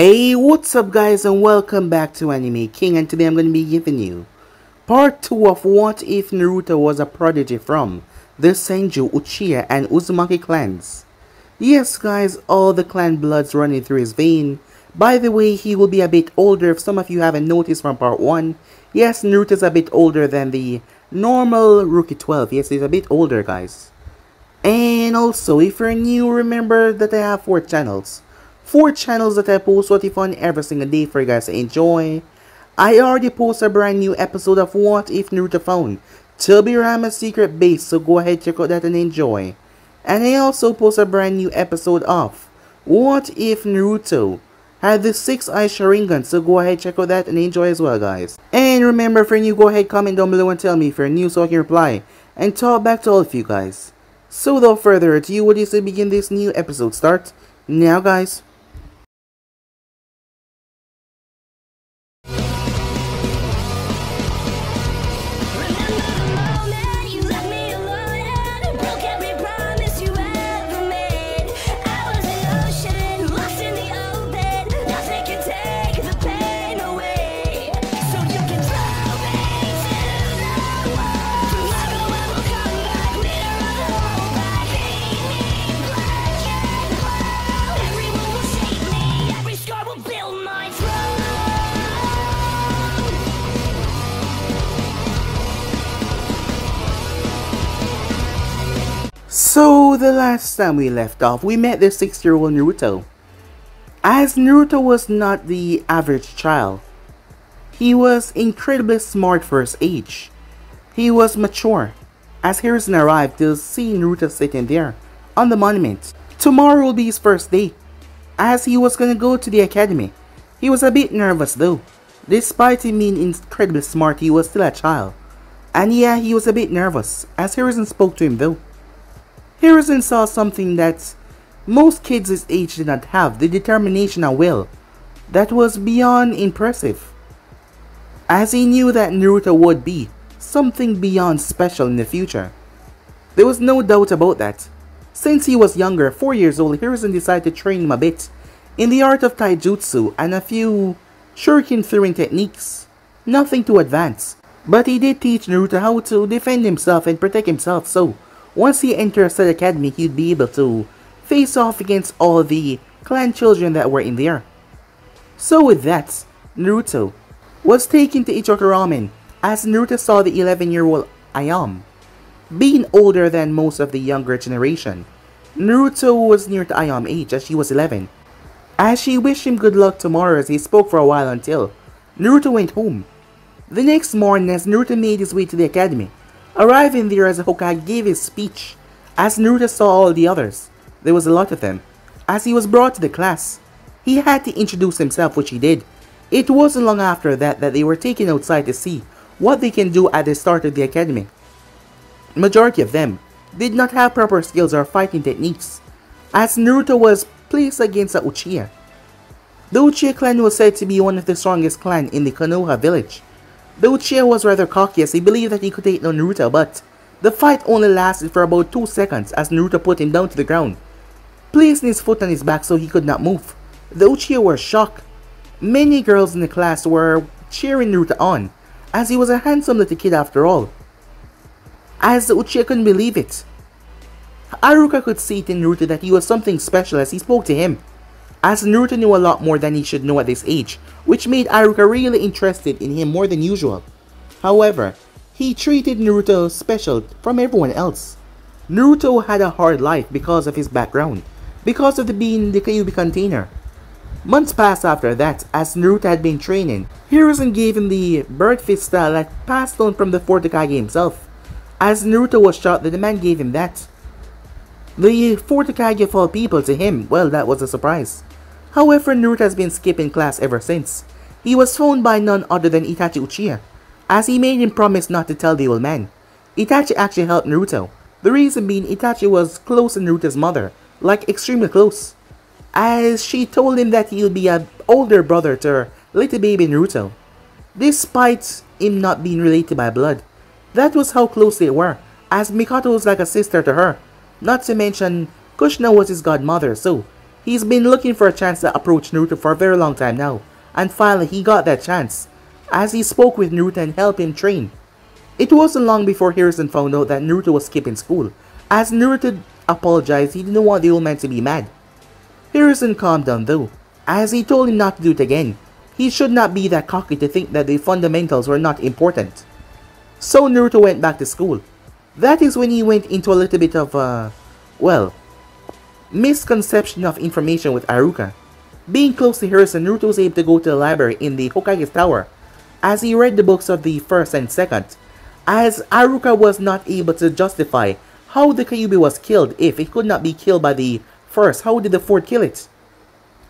Hey, what's up guys, and welcome back to Anime King, and today I'm going to be giving you part 2 of What If Naruto Was a Prodigy from the Senju, Uchiha and Uzumaki clans. Yes guys, all the clan bloods running through his vein. By the way, he will be a bit older if some of you haven't noticed from part 1. Yes, Naruto's a bit older than the normal Rookie 12. Yes, he's a bit older guys. And also, if you're new, remember that I have 4 channels. 4 channels that I post what if on every single day for you guys to enjoy. I already posted a brand new episode of What If Naruto Found Tobirama's Secret Base, so go ahead, check out that and enjoy. And I also posted a brand new episode of What If Naruto had the 6-eye sharingan, so go ahead, check out that and enjoy as well guys. And remember, if you're new, go ahead, comment down below and tell me if you're new so I can reply and talk back to all of you guys. So without further ado, what is to begin this new episode start now guys. So the last time we left off, we met the 6-year-old Naruto. As Naruto was not the average child, he was incredibly smart for his age. He was mature. As Hiruzen arrived to see Naruto sitting there on the monument. Tomorrow will be his first day, as he was gonna go to the academy. He was a bit nervous though. Despite him being incredibly smart, he was still a child. And yeah, he was a bit nervous, as Hiruzen spoke to him though. Hiruzen saw something that most kids his age did not have, the determination and will that was beyond impressive, as he knew that Naruto would be something beyond special in the future. There was no doubt about that. Since he was younger, 4 years old, Hiruzen decided to train him a bit in the art of taijutsu and a few shuriken throwing techniques. Nothing too advanced, but he did teach Naruto how to defend himself and protect himself, so once he entered said academy, he'd be able to face off against all the clan children that were in there. So with that, Naruto was taken to Ichoku Ramen, as Naruto saw the 11-year-old Ayam being older than most of the younger generation. Naruto was near to Ayam's age, as she was 11. As she wished him good luck tomorrow, as he spoke for a while until Naruto went home. The next morning, as Naruto made his way to the academy, arriving there as Hokage gave his speech, as Naruto saw all the others, there was a lot of them. As he was brought to the class, he had to introduce himself, which he did. It wasn't long after that they were taken outside to see what they can do at the start of the academy. Majority of them did not have proper skills or fighting techniques, as Naruto was placed against the Uchiha. The Uchiha clan was said to be one of the strongest clans in the Konoha village. The Uchiha was rather cocky, as he believed that he could take down Naruto, but the fight only lasted for about 2 seconds as Naruto put him down to the ground, placing his foot on his back so he could not move. The Uchiha were shocked. Many girls in the class were cheering Naruto on, as he was a handsome little kid after all. As the Uchiha couldn't believe it, Haruka could see it in Naruto that he was something special as he spoke to him, as Naruto knew a lot more than he should know at this age, which made Haruka really interested in him more than usual. However, he treated Naruto special from everyone else. Naruto had a hard life because of his background, because of being the Kyuubi container. Months passed after that, as Naruto had been training. Hiruzen gave him the bird fist style that passed on from the 4th Hokage himself. As Naruto was shocked that the man gave him that. The 4th Hokage of all people to him, well, that was a surprise. However, Naruto has been skipping class ever since. He was phoned by none other than Itachi Uchiha, as he made him promise not to tell the old man. Itachi actually helped Naruto, the reason being Itachi was close to Naruto's mother, like extremely close, as she told him that he would be an older brother to her little baby Naruto, despite him not being related by blood. That was how close they were, as Mikoto was like a sister to her. Not to mention, Kushina was his godmother, so He's been looking for a chance to approach Naruto for a very long time now, and finally he got that chance, as he spoke with Naruto and helped him train. It wasn't long before Hiruzen found out that Naruto was skipping school. As Naruto apologized, he didn't want the old man to be mad. Hiruzen calmed down though, as he told him not to do it again. He should not be that cocky to think that the fundamentals were not important. So Naruto went back to school. That is when he went into a little bit of misconception of information with Haruka. Being close to Hiruzen, Naruto was able to go to the library in the Hokage's tower, as he read the books of the first and second, as Haruka was not able to justify how the Kyuubi was killed. If it could not be killed by the first, how did the fourth kill it?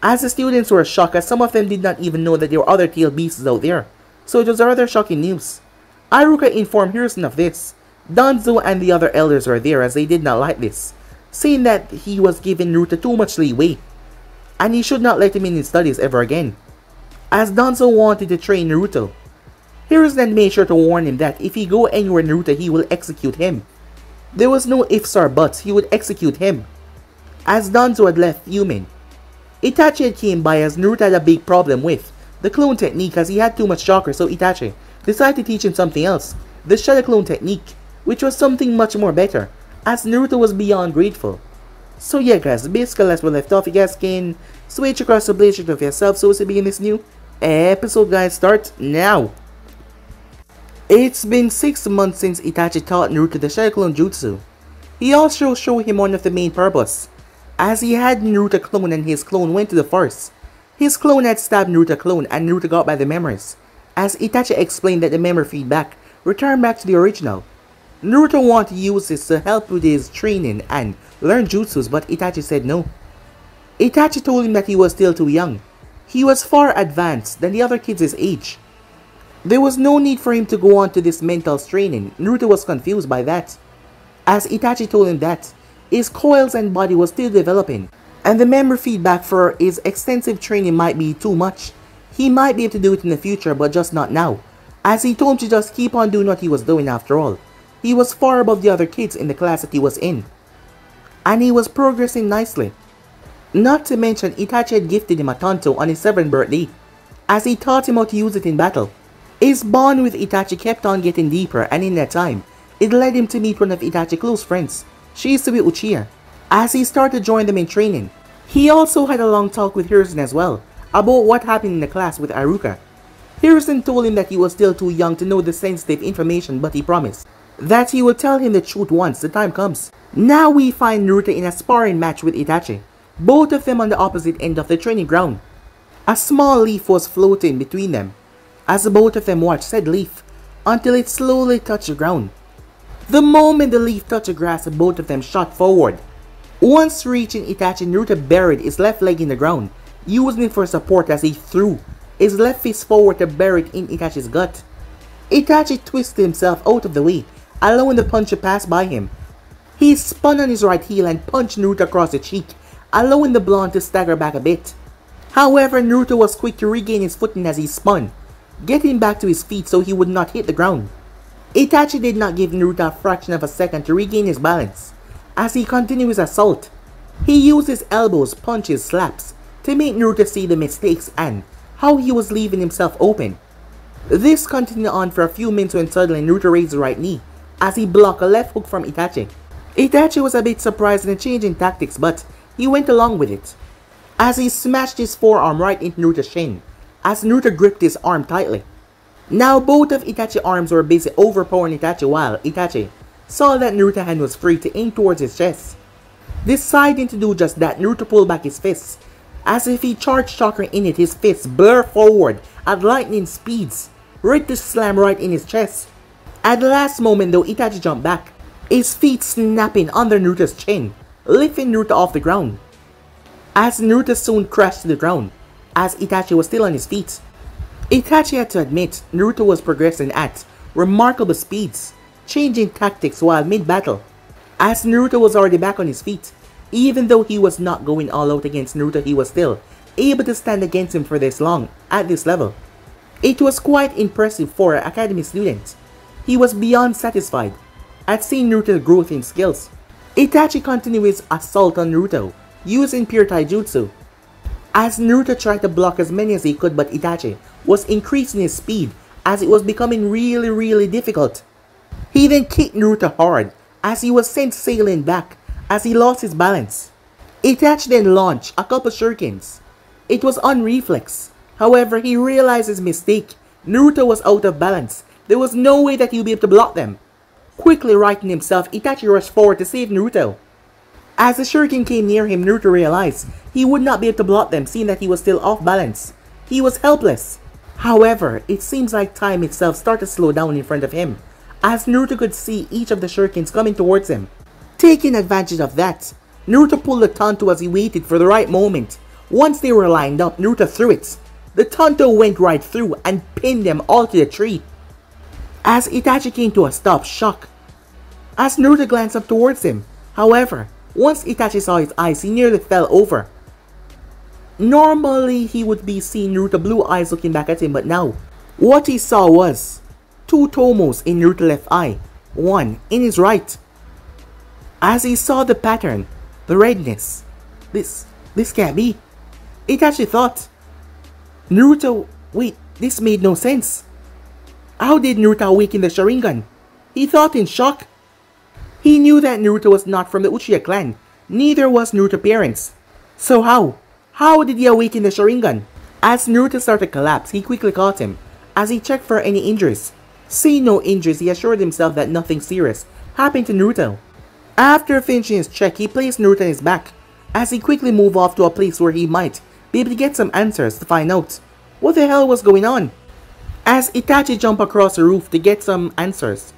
As the students were shocked, as some of them did not even know that there were other tailed beasts out there, so it was rather shocking news. Haruka informed Hiruzen of this. Danzo and the other elders were there, as they did not like this, saying that he was giving Naruto too much leeway, and he should not let him in his studies ever again, as Danzo wanted to train Naruto. Hiruzen then made sure to warn him that if he go anywhere Naruto, he will execute him. There was no ifs or buts, he would execute him. As Danzo had left fuming, Itachi had came by, as Naruto had a big problem with the clone technique, as he had too much chakra, so Itachi decided to teach him something else, the shadow clone technique, which was something much more better, as Naruto was beyond grateful. So yeah guys, basically as we left off, you guys can switch across the playthrough of yourself. So to begin this new episode guys, start now. It's been 6 months since Itachi taught Naruto the shadow clone jutsu. He also showed him one of the main purpose, as he had Naruto clone and his clone went to the forest. His clone had stabbed Naruto clone and Naruto got by the memories, as Itachi explained that the memory feedback returned back to the original. Naruto wanted to use this to help with his training and learn jutsus, but Itachi said no. Itachi told him that he was still too young. He was far advanced than the other kids his age. There was no need for him to go on to this mental training. Naruto was confused by that, as Itachi told him that his coils and body was still developing, and the memory feedback for his extensive training might be too much. He might be able to do it in the future, but just not now, as he told him to just keep on doing what he was doing. After all, he was far above the other kids in the class that he was in, and he was progressing nicely. Not to mention, Itachi had gifted him a tanto on his 7th birthday, as he taught him how to use it in battle. His bond with Itachi kept on getting deeper, and in that time, it led him to meet one of Itachi's close friends, Senju and Uchiha, as he started to join them in training. He also had a long talk with Hiruzen as well, about what happened in the class with Haruka. Hiruzen told him that he was still too young to know the sensitive information, but he promised that he will tell him the truth once the time comes. Now we find Naruto in a sparring match with Itachi, both of them on the opposite end of the training ground. A small leaf was floating between them, as both of them watched said leaf until it slowly touched the ground. The moment the leaf touched the grass, both of them shot forward. Once reaching Itachi, Naruto buried his left leg in the ground, using it for support as he threw his left fist forward to bury it in Itachi's gut. Itachi twisted himself out of the way, allowing the punch to pass by him. He spun on his right heel and punched Naruto across the cheek, allowing the blonde to stagger back a bit. However, Naruto was quick to regain his footing as he spun, getting back to his feet so he would not hit the ground. Itachi did not give Naruto a fraction of a second to regain his balance, as he continued his assault. He used his elbows, punches, slaps to make Naruto see the mistakes and how he was leaving himself open. This continued on for a few minutes when suddenly Naruto raised his right knee as he blocked a left hook from Itachi. Itachi was a bit surprised in the change in tactics, but he went along with it, as he smashed his forearm right into Naruto's shin, as Naruto gripped his arm tightly. Now both of Itachi's arms were busy overpowering Itachi, while Itachi saw that Naruto's hand was free to aim towards his chest. Deciding to do just that, Naruto pulled back his fists, as if he charged chakra in it. His fists blur forward at lightning speeds, ready to slam right in his chest. At the last moment though, Itachi jumped back, his feet snapping under Naruto's chin, lifting Naruto off the ground, as Naruto soon crashed to the ground, as Itachi was still on his feet. Itachi had to admit Naruto was progressing at remarkable speeds, changing tactics while mid-battle, as Naruto was already back on his feet. Even though he was not going all out against Naruto, he was still able to stand against him for this long at this level. It was quite impressive for an academy student. He was beyond satisfied at seeing Naruto's growth in skills. Itachi continued his assault on Naruto, using pure taijutsu. As Naruto tried to block as many as he could, but Itachi was increasing his speed as it was becoming really difficult. He then kicked Naruto hard as he was sent sailing back as he lost his balance. Itachi then launched a couple shurikens. It was on reflex. However, he realized his mistake. Naruto was out of balance. There was no way that he would be able to block them. Quickly righting himself, Itachi rushed forward to save Naruto. As the shuriken came near him, Naruto realized he would not be able to block them, seeing that he was still off balance. He was helpless. However, it seems like time itself started to slow down in front of him, as Naruto could see each of the shurikens coming towards him. Taking advantage of that, Naruto pulled the tanto as he waited for the right moment. Once they were lined up, Naruto threw it. The tanto went right through and pinned them all to the tree. As Itachi came to a stop, shocked, as Naruto glanced up towards him. However, once Itachi saw his eyes, he nearly fell over. Normally, he would be seeing Naruto blue eyes looking back at him, but now, what he saw was two tomos in Naruto's left eye, one in his right. As he saw the pattern, the redness, this can't be. Itachi thought. Naruto, wait, this made no sense. How did Naruto awaken the sharingan? He thought in shock. He knew that Naruto was not from the Uchiha clan, neither was Naruto's parents. So how? How did he awaken the sharingan? As Naruto started to collapse, he quickly caught him, as he checked for any injuries. Seeing no injuries, he assured himself that nothing serious happened to Naruto. After finishing his check, he placed Naruto on his back, as he quickly moved off to a place where he might be able to get some answers to find out what the hell was going on. As Itachi jumped across the roof to get some answers,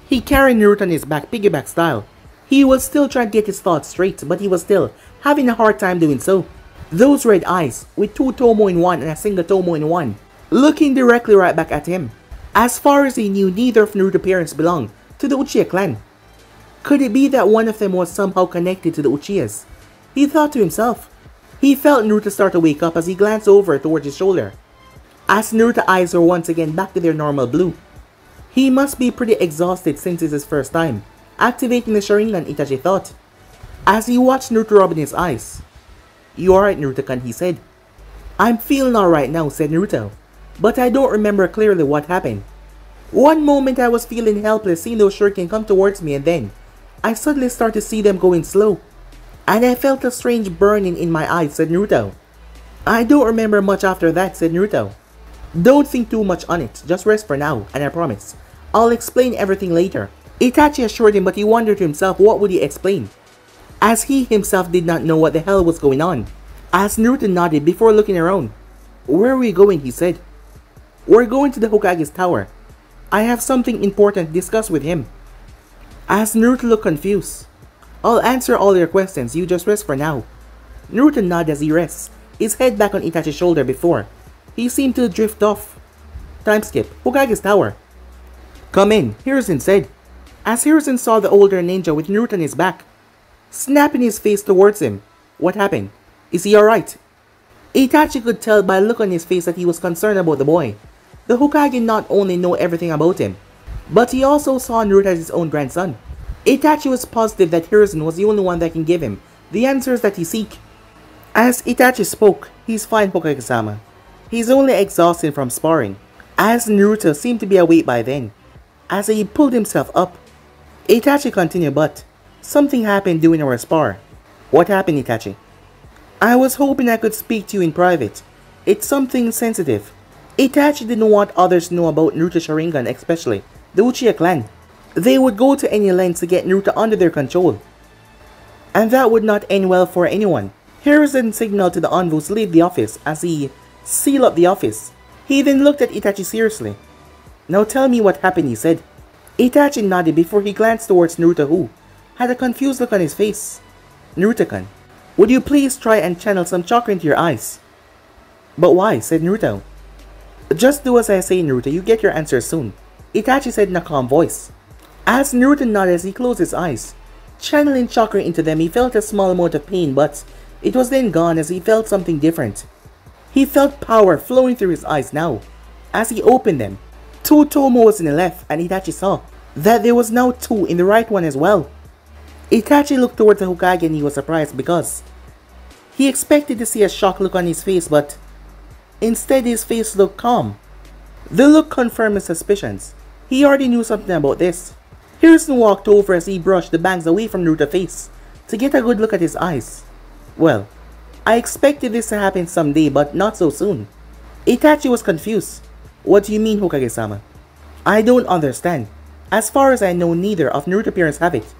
he carried Naruto on his back, piggyback style. He was still trying to get his thoughts straight, but he was still having a hard time doing so. Those red eyes, with two tomo in one and a single tomo in one, looking directly right back at him. As far as he knew, neither of Naruto's parents belonged to the Uchiha clan. Could it be that one of them was somehow connected to the Uchihas? He thought to himself. He felt Naruto start to wake up as he glanced over towards his shoulder. As Naruto's eyes were once again back to their normal blue. He must be pretty exhausted since it's his first time activating the sharingan, Itachi thought. As he watched Naruto rubbing his eyes. "You alright, Naruto-kun," he said. "I'm feeling alright now," said Naruto. "But I don't remember clearly what happened. One moment I was feeling helpless seeing those shuriken come towards me, and then I suddenly started to see them going slow. And I felt a strange burning in my eyes," said Naruto. "I don't remember much after that," said Naruto. "Don't think too much on it, just rest for now, and I promise I'll explain everything later." Itachi assured him, but he wondered to himself what would he explain, as he himself did not know what the hell was going on. As Naruto nodded before looking around. "Where are we going?" he said. "We're going to the Hokage's tower. I have something important to discuss with him." As Naruto looked confused. "I'll answer all your questions, you just rest for now." Naruto nodded as he rests, his head back on Itachi's shoulder before he seemed to drift off. Time skip. Hokage's tower. "Come in," Hiruzen said, as Hiruzen saw the older ninja with Naruto on his back, snapping his face towards him. "What happened? Is he alright?" Itachi could tell by the look on his face that he was concerned about the boy. The Hokage not only knew everything about him, but he also saw Naruto as his own grandson. Itachi was positive that Hiruzen was the only one that can give him the answers that he seek. As Itachi spoke, "He's fine, Hokage-sama. He's only exhausted from sparring." As Naruto seemed to be awake by then, as he pulled himself up, Itachi continued, "But something happened during our spar." "What happened, Itachi?" "I was hoping I could speak to you in private. It's something sensitive." Itachi didn't want others to know about Naruto Sharingan, especially the Uchiha clan. They would go to any lengths to get Naruto under their control, and that would not end well for anyone. Hiruzen signaled to the anbus to leave the office as he sealed up the office. He then looked at Itachi seriously. "Now tell me what happened," he said. Itachi nodded before he glanced towards Naruto, who had a confused look on his face. "Naruto-kun, would you please try and channel some chakra into your eyes?" "But why?" said Naruto. "Just do as I say, Naruto, you get your answer soon," Itachi said in a calm voice. As Naruto nodded as he closed his eyes, channeling chakra into them, he felt a small amount of pain, but it was then gone as he felt something different. He felt power flowing through his eyes now. As he opened them, two tomo was in the left, and Itachi saw that there was now two in the right one as well. Itachi looked towards the Hokage and he was surprised because He expected to see a shocked look on his face, but instead his face looked calm. The look confirmed his suspicions. He already knew something about this. Hiruzen walked over as he brushed the bangs away from Naruto's face to get a good look at his eyes. Well, I expected this to happen someday, but not so soon. Itachi was confused. What do you mean, Hokage-sama? I don't understand. As far as I know, neither of Naruto's parents have it.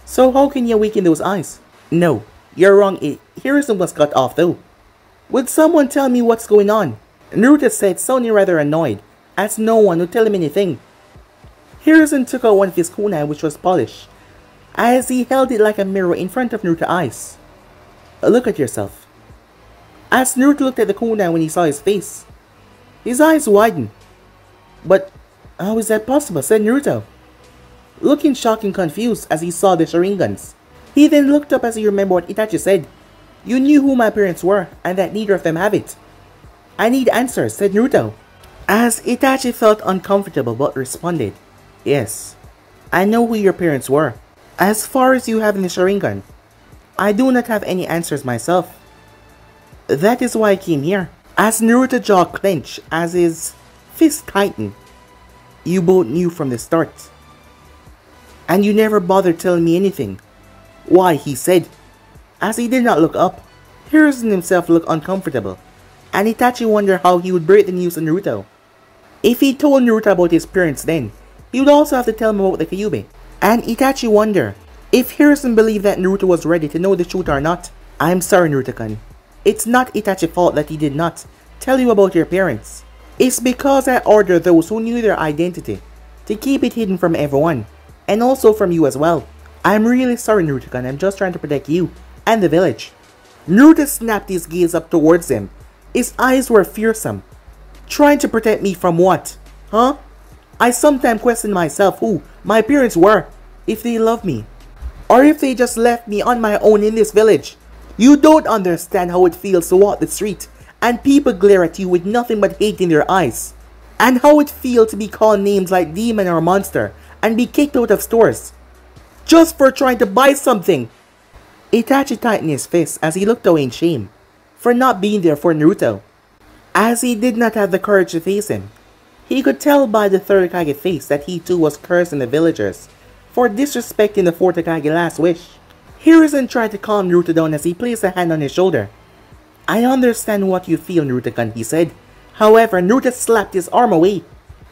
So how can you awaken those eyes? No, you're wrong. Hiruzen was cut off though. Would someone tell me what's going on? Naruto said, sounding rather annoyed, as no one would tell him anything. Hiruzen took out one of his kunai, which was polished, as he held it like a mirror in front of Naruto's eyes. Look at yourself. As Naruto looked at the kunai when he saw his face, his eyes widened. But how is that possible? Said Naruto, looking shocked and confused as he saw the sharingans. He then looked up as he remembered what Itachi said. You knew who my parents were and that neither of them have it. I need answers, said Naruto, as Itachi felt uncomfortable but responded. Yes, I know who your parents were. As far as you have in the sharingan, I do not have any answers myself. That is why I came here. As Naruto's jaw clenched as his fist tightened. You both knew from the start. And you never bothered telling me anything. Why, he said, as he did not look up. Hiruzen himself looked uncomfortable, and Itachi wondered how he would break the news to Naruto. If he told Naruto about his parents then, he would also have to tell him about the Kyuubi. And Itachi wondered if Hiruzen believed that Naruto was ready to know the truth or not. I'm sorry, Naruto-kun. It's not Itachi's fault that he did not tell you about your parents. It's because I ordered those who knew their identity to keep it hidden from everyone, and also from you as well. I'm really sorry, Naruto-kun. I'm just trying to protect you and the village. Naruto snapped his gaze up towards him. His eyes were fearsome. Trying to protect me from what? Huh? I sometimes question myself who my parents were, if they love me, or if they just left me on my own in this village. You don't understand how it feels to walk the street and people glare at you with nothing but hate in their eyes, and how it feels to be called names like demon or monster and be kicked out of stores just for trying to buy something. Itachi tightened his fist as he looked away in shame for not being there for Naruto, as he did not have the courage to face him. He could tell by the third Kage face that he too was cursing the villagers for disrespecting the fourth Kage last wish. Hiruzen tried to calm Naruto down as he placed a hand on his shoulder. I understand what you feel, Naruto-kun, he said. However, Naruto slapped his arm away.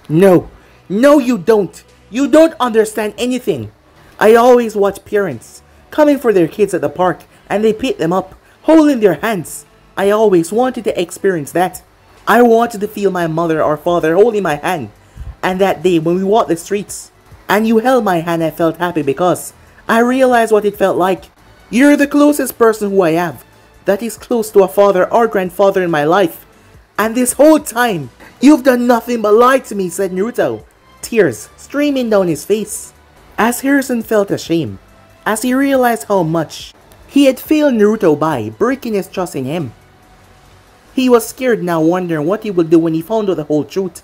No, you don't. You don't understand anything. I always watch parents coming for their kids at the park and they pick them up, holding their hands. I always wanted to experience that. I wanted to feel my mother or father holding my hand. And that day when we walked the streets and you held my hand, I felt happy because I realized what it felt like. You're the closest person who I have that is close to a father or grandfather in my life. And this whole time, you've done nothing but lie to me, said Naruto, tears streaming down his face. As Hiruzen felt ashamed, as he realized how much he had failed Naruto by breaking his trust in him. He was scared now, wondering what he would do when he found out the whole truth.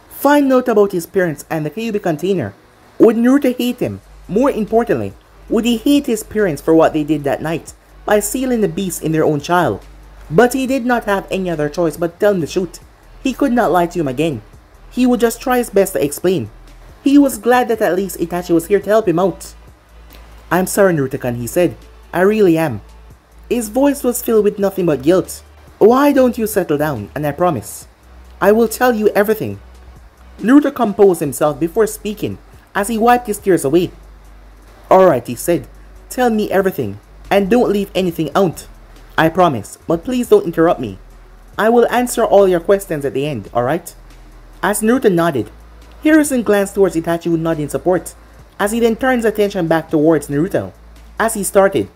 Find out about his parents and the Kyuubi container. Would Naruto hate him? More importantly, would he hate his parents for what they did that night by sealing the beast in their own child? But he did not have any other choice but tell him the truth. He could not lie to him again. He would just try his best to explain. He was glad that at least Itachi was here to help him out. I'm sorry, Naruto-kun, he said. I really am. His voice was filled with nothing but guilt. Why don't you settle down, and I promise I will tell you everything. Naruto composed himself before speaking as he wiped his tears away. Alright, he said. Tell me everything, and don't leave anything out. I promise, but please don't interrupt me. I will answer all your questions at the end, alright? As Naruto nodded, Hiruzen glanced towards Itachi who nodded in support, as he then turned his attention back towards Naruto. As he started,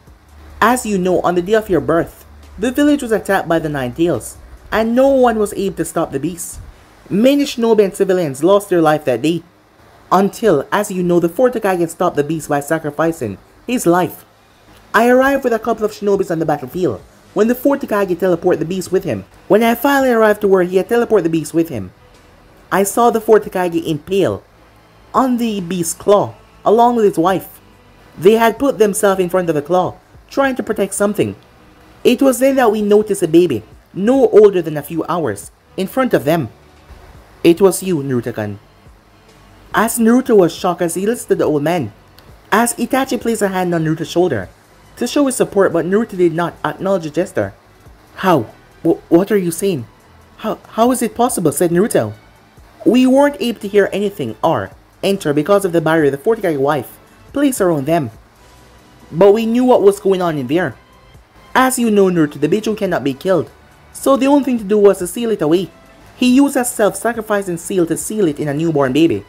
as you know, on the day of your birth, the village was attacked by the Nine Tails, and no one was able to stop the beast. Many shinobi and civilians lost their life that day, until, as you know, the fourth Hokage stopped the beast by sacrificing his life. I arrived with a couple of shinobis on the battlefield, when the fourth Hokage teleported the beast with him. When I finally arrived to where he had teleported the beast with him, I saw the fourth Hokage impale on the beast's claw, along with his wife. They had put themselves in front of the claw, trying to protect something. It was then that we noticed a baby, no older than a few hours, in front of them. It was you, Naruto-kun. As Naruto was shocked as he listened to the old man, as Itachi placed a hand on Naruto's shoulder to show his support, but Naruto did not acknowledge the gesture. How? What are you saying? How is it possible? Said Naruto. We weren't able to hear anything or enter because of the barrier the fourth Kage wife placed around them. But we knew what was going on in there. As you know, Naruto, the Beijo cannot be killed, so the only thing to do was to seal it away. He used a self-sacrificing seal to seal it in a newborn baby,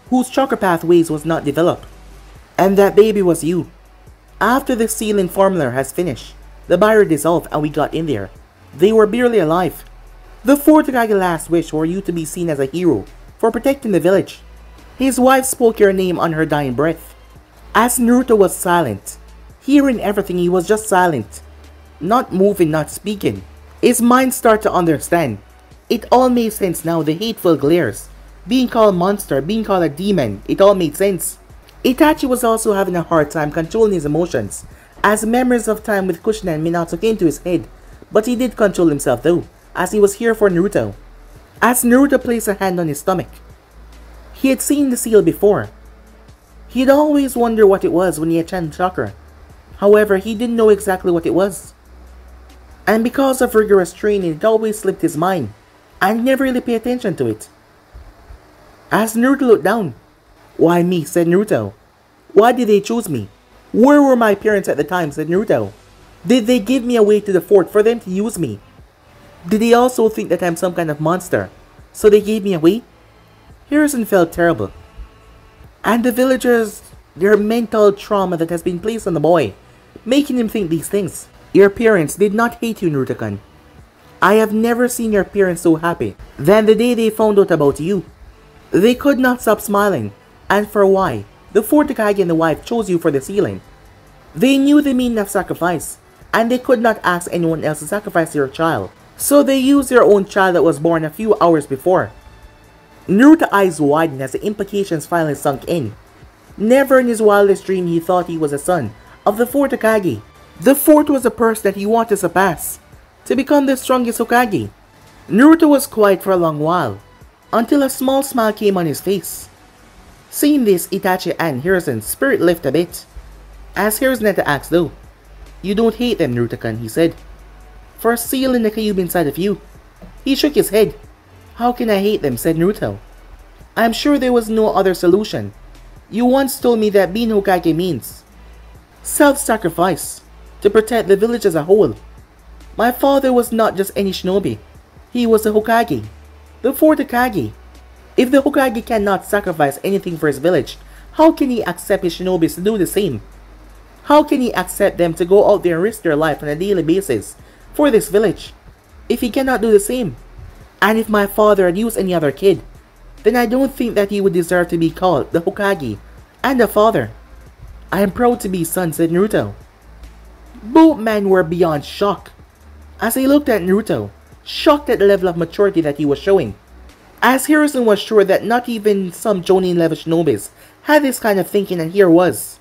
whose chakra pathways was not developed. And that baby was you. After the sealing formula has finished, the barrier dissolved and we got in there. They were barely alive. The fourth Kage's last wish were you to be seen as a hero for protecting the village. His wife spoke your name on her dying breath. As Naruto was silent, hearing everything, he was just silent. Not moving, not speaking. His mind started to understand. It all made sense now, the hateful glares. Being called monster, being called a demon, it all made sense. Itachi was also having a hard time controlling his emotions, as memories of time with Kushina and Minato came to his head. But he did control himself though, as he was here for Naruto. As Naruto placed a hand on his stomach, he had seen the seal before. He had always wondered what it was when he had chanted chakra. However, he didn't know exactly what it was. And because of rigorous training, it always slipped his mind, and never really paid attention to it. As Naruto looked down, "Why me?" said Naruto. "Why did they choose me? Where were my parents at the time?" said Naruto. "Did they give me away to the fort for them to use me? Did they also think that I'm some kind of monster, so they gave me away?" Hiruzen felt terrible. And the villagers, their mental trauma that has been placed on the boy, making him think these things. Your parents did not hate you, Naruto-kun. I have never seen your parents so happy than the day they found out about you. They could not stop smiling, and for why, the fourth Kage and the wife chose you for the sealing. They knew the meaning of sacrifice, and they could not ask anyone else to sacrifice their child, so they used their own child that was born a few hours before. Naruto's eyes widened as the implications finally sunk in. Never in his wildest dream he thought he was a son of the fourth Kage. The fourth was the person that he wanted to surpass, to become the strongest Hokage. Naruto was quiet for a long while, until a small smile came on his face. Seeing this, Itachi and Hiruzen's spirit lifted a bit. As Hiruzen had to ask though, "You don't hate them, Naruto-kun," he said, "for sealing the Kyuubi inside of you." He shook his head. "How can I hate them?" said Naruto. "I'm sure there was no other solution. You once told me that being Hokage means self-sacrifice, to protect the village as a whole. My father was not just any shinobi. He was a Hokage, the fourth Hokage. If the Hokage cannot sacrifice anything for his village, how can he accept his shinobis to do the same? How can he accept them to go out there and risk their life on a daily basis for this village, if he cannot do the same? And if my father had used any other kid, then I don't think that he would deserve to be called the Hokage and a father. I am proud to be his son," said Naruto. Both men were beyond shock as they looked at Naruto, shocked at the level of maturity that he was showing. As Hiruzen was sure that not even some Jonin level shinobis had this kind of thinking, and here was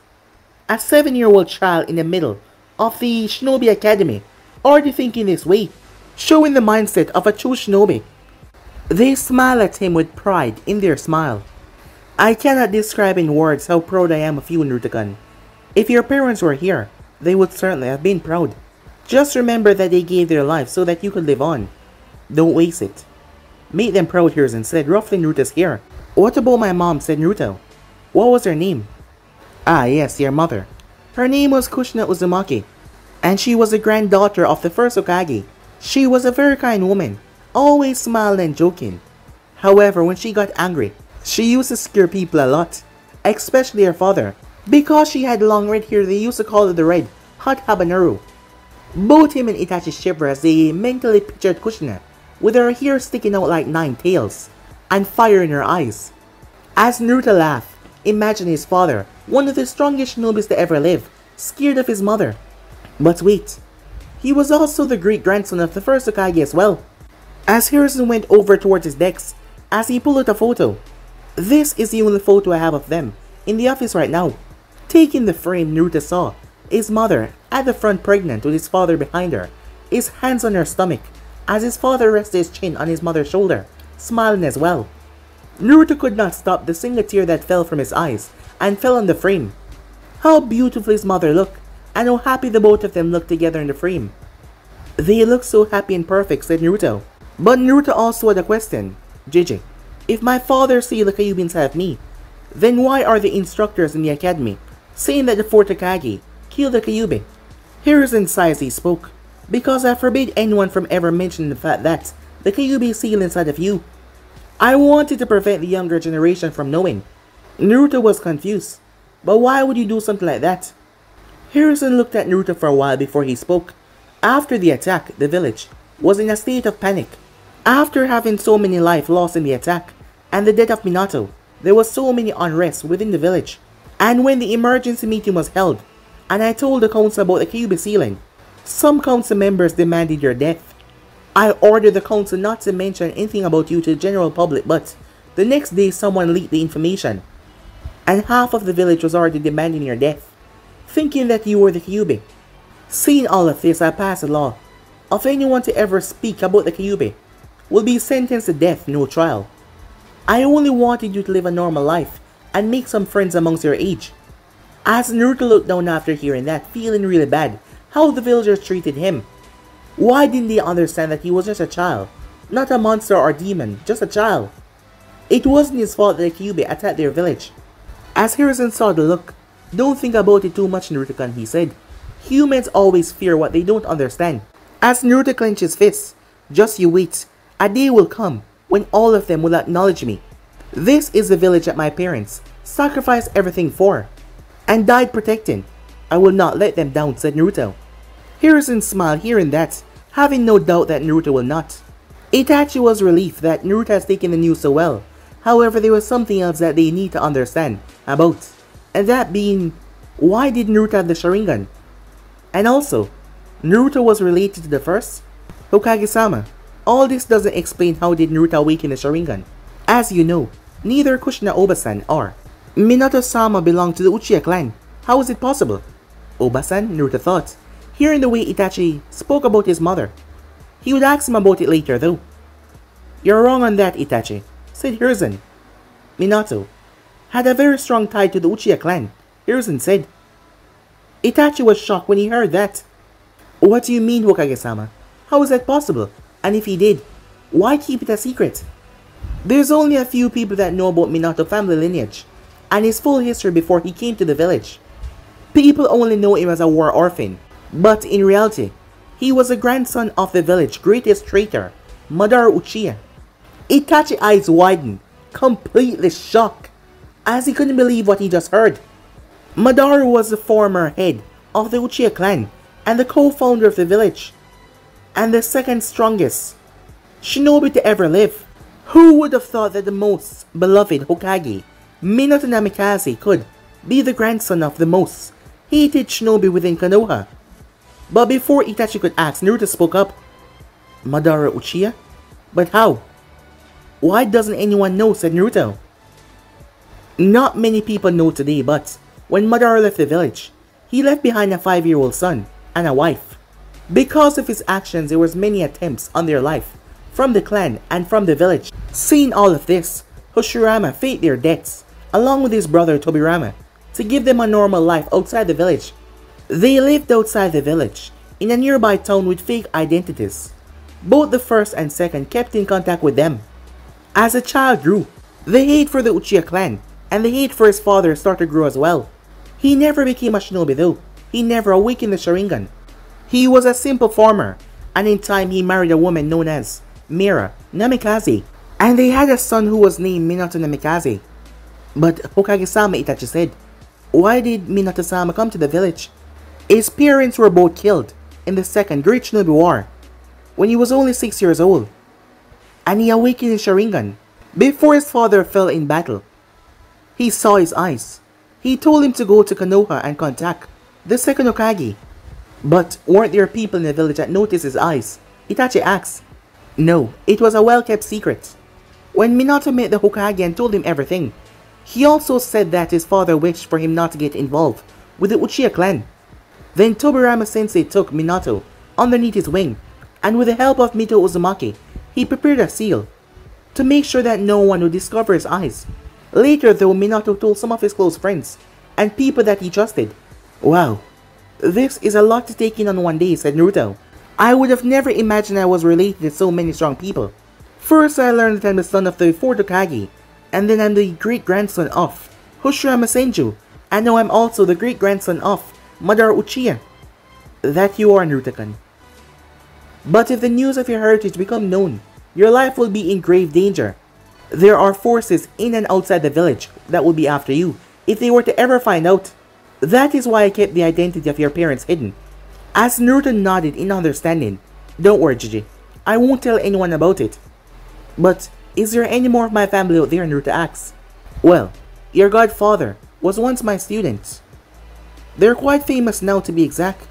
a 7-year-old child in the middle of the Shinobi Academy already thinking this way, showing the mindset of a true shinobi. They smiled at him with pride in their smile. "I cannot describe in words how proud I am of you, Naruto-kun. If your parents were here, they would certainly have been proud. Just remember that they gave their life so that you could live on. Don't waste it. Make them proud," Hiruzen said, ruffling Naruto's hair. "What about my mom?" said Naruto. "What was her name?" "Ah yes, your mother. Her name was Kushina Uzumaki, and she was the granddaughter of the first Hokage. She was a very kind woman, always smiling and joking. However, when she got angry, she used to scare people a lot, especially her father. Because she had long red hair, they used to call her the Red Hot Habanero." Both him and Itachi shivered as they mentally pictured Kushina, with her hair sticking out like 9 tails, and fire in her eyes. As Naruto laughed, imagine his father, one of the strongest shinobis to ever live, scared of his mother. But wait, he was also the great-grandson of the first Hokage as well. As Hiruzen went over towards his desk, as he pulled out a photo. This is the only photo I have of them in the office right now. Taking the frame, Naruto saw his mother at the front pregnant with his father behind her, his hands on her stomach, as his father rested his chin on his mother's shoulder, smiling as well. Naruto could not stop the single tear that fell from his eyes, and fell on the frame. How beautiful his mother looked, and how happy the both of them looked together in the frame. They look so happy and perfect, said Naruto. But Naruto also had a question. JJ, if my father sees the Kyuubi inside of me, then why are the instructors in the academy saying that the fourth Hokage killed the Kyuubi? Hiruzen sighed as he spoke. Because I forbid anyone from ever mentioning the fact that the Kyuubi is sealed inside of you. I wanted to prevent the younger generation from knowing. Naruto was confused. But why would you do something like that? Hiruzen looked at Naruto for a while before he spoke. After the attack, the village was in a state of panic. After having so many lives lost in the attack and the death of Minato, there was so many unrest within the village. And when the emergency meeting was held, and I told the council about the Kyuubi sealing, some council members demanded your death. I ordered the council not to mention anything about you to the general public, but the next day someone leaked the information, and half of the village was already demanding your death, thinking that you were the Kyuubi. Seeing all of this, I passed a law of anyone to ever speak about the Kyuubi will be sentenced to death, no trial. I only wanted you to live a normal life and make some friends amongst your age. As Naruto looked down after hearing that, feeling really bad how the villagers treated him. Why didn't they understand that he was just a child, not a monster or demon, just a child? It wasn't his fault that the Kyuubi attacked their village. As Hiruzen saw the look, don't think about it too much, Naruto-kun, he said. Humans always fear what they don't understand. As Naruto clenched his fists, just you wait. A day will come when all of them will acknowledge me. This is the village that my parents sacrificed everything for, and died protecting. I will not let them down, said Naruto. Hiruzen smiled hearing that, having no doubt that Naruto will not. Itachi was relieved that Naruto has taken the news so well. However, there was something else that they need to understand about, and that being, why did Naruto have the sharingan? And also, Naruto was related to the first Hokage-sama. All this doesn't explain how did Naruto awaken the sharingan. As you know, neither Kushina Obasan or Minato-sama belonged to the Uchiha clan. How is it possible? Obasan, Naruto thought, hearing the way Itachi spoke about his mother. He would ask him about it later though. You're wrong on that, Itachi, said Hiruzen. Minato had a very strong tie to the Uchiha clan, Hiruzen said. Itachi was shocked when he heard that. What do you mean, Hokage-sama? How is that possible? And if he did, why keep it a secret? There's only a few people that know about Minato family lineage and his full history before he came to the village. People only know him as a war orphan, but in reality, he was the grandson of the village's greatest traitor, Madara Uchiha. Itachi's eyes widened, completely shocked, as he couldn't believe what he just heard. Madara was the former head of the Uchiha clan and the co-founder of the village, and the second strongest shinobi to ever live. Who would have thought that the most beloved Hokage, Minato Namikaze, could be the grandson of the most hated shinobi within Konoha? But before Itachi could ask, Naruto spoke up. Madara Uchiha? But how? Why doesn't anyone know, said Naruto. Not many people know today, but when Madara left the village, he left behind a 5-year-old son and a wife. Because of his actions, there was many attempts on their life from the clan and from the village. Seeing all of this, Hoshirama faked their deaths, along with his brother Tobirama, to give them a normal life outside the village. They lived outside the village, in a nearby town with fake identities. Both the first and second kept in contact with them. As the child grew, the hate for the Uchiha clan and the hate for his father started to grow as well. He never became a shinobi though. He never awakened the sharingan. He was a simple farmer, and in time he married a woman known as Mira Namikaze, and they had a son who was named Minato Namikaze. But Hokage-sama, Itachi said, why did Minato-sama come to the village? His parents were both killed in the second Great Shinobi War when he was only 6 years old, and he awakened his sharingan before his father fell in battle. He saw his eyes. He told him to go to Konoha and contact the second Hokage. But weren't there people in the village that noticed his eyes? Itachi asked. No, it was a well-kept secret. When Minato met the Hokage and told him everything, he also said that his father wished for him not to get involved with the Uchiha clan. Then Tobirama Sensei took Minato underneath his wing, and with the help of Mito Uzumaki, he prepared a seal to make sure that no one would discover his eyes. Later though, Minato told some of his close friends and people that he trusted. Wow, this is a lot to take in on one day, said Naruto. I would have never imagined I was related to so many strong people. First I learned that I'm the son of the 4th Hokage, and then I'm the great-grandson of Hoshirama Senju, and now I'm also the great-grandson of Madara Uchiha. That you are, Naruto-kun. But if the news of your heritage become known, your life will be in grave danger. There are forces in and outside the village that will be after you if they were to ever find out. That is why I kept the identity of your parents hidden. As Naruto nodded in understanding, don't worry, Gigi, I won't tell anyone about it. But is there any more of my family out there, Naruto asks? Well, your godfather was once my student. They're quite famous now, to be exact.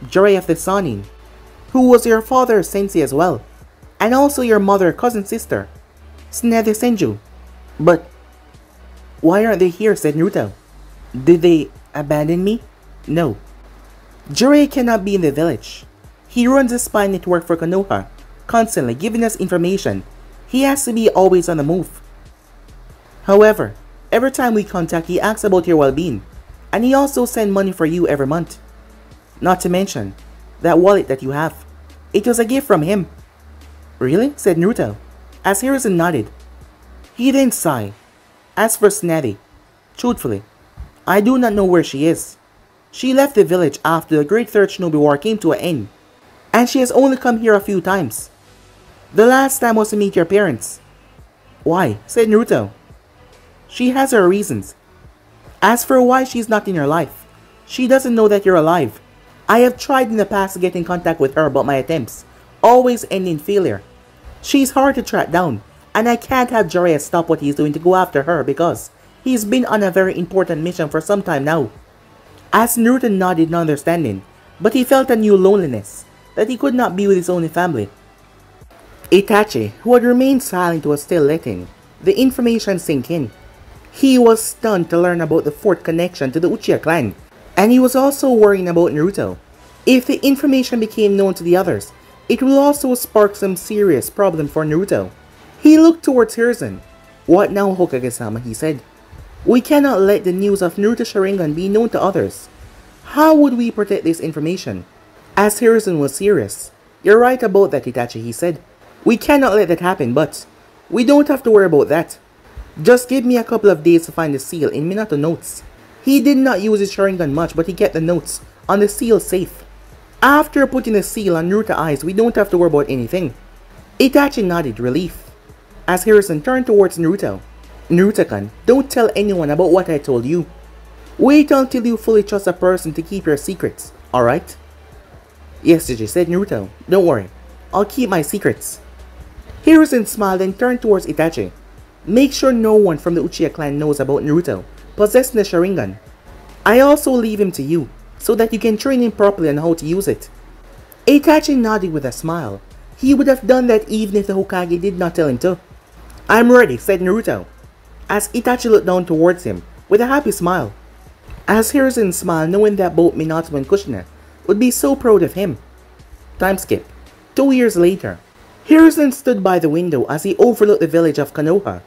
Jiraiya of the Sannin, who was your father's sensei as well, and also your mother, cousin, sister, Tsunade Senju. But why aren't they here, said Naruto. Did they abandon me? No. Jiraiya cannot be in the village. He runs a spy network for Konoha, constantly giving us information. He has to be always on the move. However, every time we contact, he asks about your well-being, and he also sends money for you every month. Not to mention that wallet that you have. It was a gift from him. Really? Said Naruto, as Hiruzen nodded. He then sighed. As for Tsunade, truthfully, I do not know where she is. She left the village after the Great Third Shinobi War came to an end, and she has only come here a few times. The last time was to meet your parents. Why? Said Naruto. She has her reasons. As for why she's not in your life, she doesn't know that you're alive. I have tried in the past to get in contact with her, but my attempts always end in failure. She's hard to track down, and I can't have Jiraiya stop what he's doing to go after her because he's been on a very important mission for some time now. As Naruto nodded in understanding, but he felt a new loneliness that he could not be with his own family. Itachi, who had remained silent, was still letting the information sink in. He was stunned to learn about the fourth connection to the Uchiha clan, and he was also worrying about Naruto. If the information became known to the others, it will also spark some serious problem for Naruto. He looked towards Hiruzen. What now, Hokage-sama, he said. We cannot let the news of Naruto Sharingan be known to others. How would we protect this information? As Hiruzen was serious. You're right about that, Itachi, he said. We cannot let that happen, but we don't have to worry about that. Just give me a couple of days to find the seal in Minato notes. He did not use his Sharingan much, but he kept the notes on the seal safe. After putting the seal on Naruto's eyes, we don't have to worry about anything. Itachi nodded relief as Hiruzen turned towards Naruto. Naruto-kun, don't tell anyone about what I told you. Wait until you fully trust a person to keep your secrets, alright? Yes, Gigi, said Naruto. Don't worry, I'll keep my secrets. Hiruzen smiled and turned towards Itachi. Make sure no one from the Uchiha clan knows about Naruto possessing the Sharingan. I also leave him to you, so that you can train him properly on how to use it. Itachi nodded with a smile. He would have done that even if the Hokage did not tell him to. I'm ready, said Naruto, as Itachi looked down towards him with a happy smile. As Hiruzen smiled, knowing that both Minato and Kushina would be so proud of him. Time skip. 2 years later, Hiruzen stood by the window as he overlooked the village of Konoha.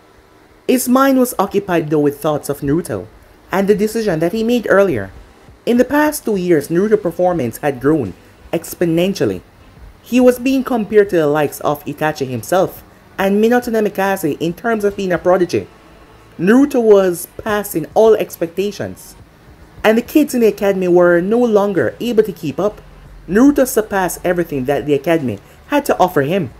His mind was occupied though with thoughts of Naruto and the decision that he made earlier. In the past 2 years, Naruto's performance had grown exponentially. He was being compared to the likes of Itachi himself and Minato Namikaze in terms of being a prodigy. Naruto was passing all expectations, and the kids in the academy were no longer able to keep up. Naruto surpassed everything that the academy had to offer him.